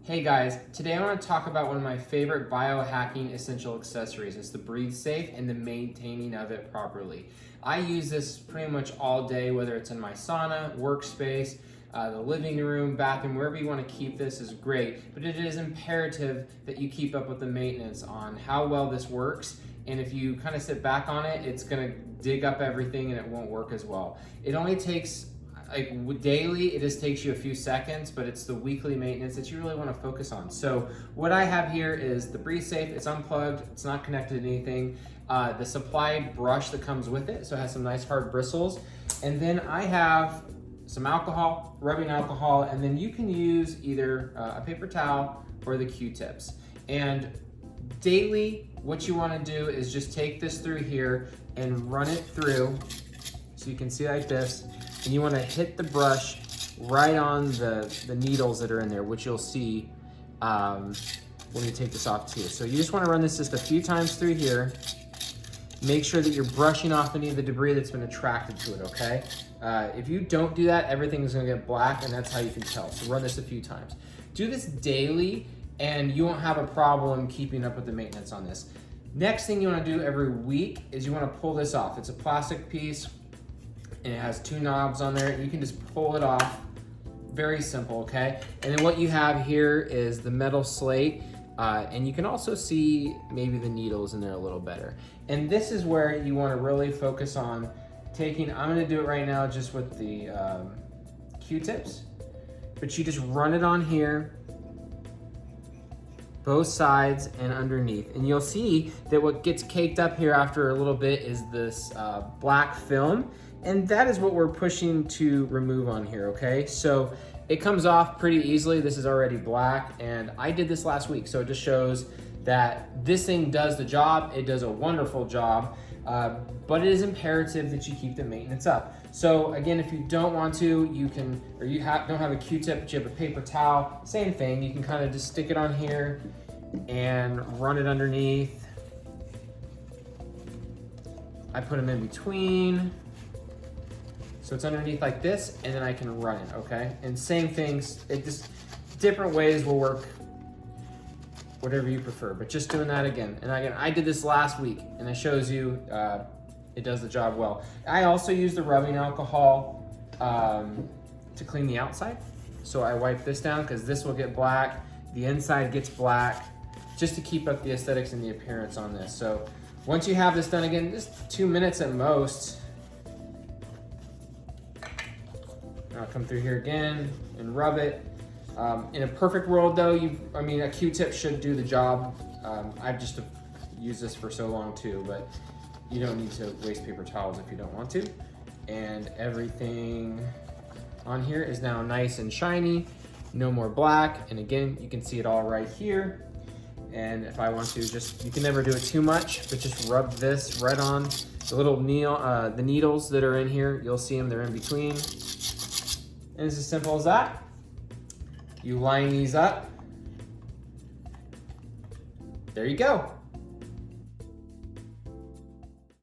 Hey guys, today I want to talk about one of my favorite biohacking essential accessories. It's the breathe safe and the maintaining of it properly. I use this pretty much all day, whether it's in my sauna, workspace, the living room, bathroom, wherever you want to keep this is great, but it is imperative that you keep up with the maintenance on how well this works. And if you kind of sit back on it, it's going to dig up everything and it won't work as well. It only takes daily, it just takes you a few seconds, but it's the weekly maintenance that you really want to focus on. So what I have here is the Breathe Safe. It's unplugged, it's not connected to anything. The supplied brush that comes with it, so it has some nice hard bristles. And then I have some alcohol, rubbing alcohol, and then you can use either a paper towel or the Q-tips. And daily, what you want to do is just take this through here and run it through, so you can see like this. And you want to hit the brush right on the needles that are in there, which you'll see when you take this off too. So you just want to run this just a few times through here. Make sure that you're brushing off any of the debris that's been attracted to it, okay? If you don't do that, everything is going to get black, and that's how you can tell. So run this a few times. Do this daily, and you won't have a problem keeping up with the maintenance on this. Next thing you want to do every week is you want to pull this off. It's a plastic piece, and it has two knobs on there. You can just pull it off. Very simple, okay? And then what you have here is the metal slate, and you can also see maybe the needles in there a little better. And this is where you want to really focus on taking, I'm gonna do it right now just with the Q-tips, but you just run it on here, both sides and underneath. And you'll see that what gets caked up here after a little bit is this black film. And that is what we're pushing to remove on here, okay? So it comes off pretty easily. This is already black, and I did this last week, so it just shows that this thing does the job. It does a wonderful job, but it is imperative that you keep the maintenance up. So again, if you don't want to, you can, or you don't have a Q-tip, but you have a paper towel, same thing. You can kind of just stick it on here and run it underneath. I put them in between. So it's underneath like this, and then I can run it, okay? And same things, it just, different ways will work, whatever you prefer, but just doing that again. And again, I did this last week, and it shows you it does the job well. I also use the rubbing alcohol to clean the outside. So I wipe this down, because this will get black, the inside gets black, just to keep up the aesthetics and the appearance on this. So once you have this done, again, just 2 minutes at most. I'll come through here again and rub it. In a perfect world though, a Q-tip should do the job. I've just used this for so long too, but you don't need to waste paper towels if you don't want to. And everything on here is now nice and shiny, no more black. And again, you can see it all right here. And if I want to, you can never do it too much, but just rub this right on the little the needles that are in here. You'll see them, they're in between. And it's as simple as that. You line these up. There you go.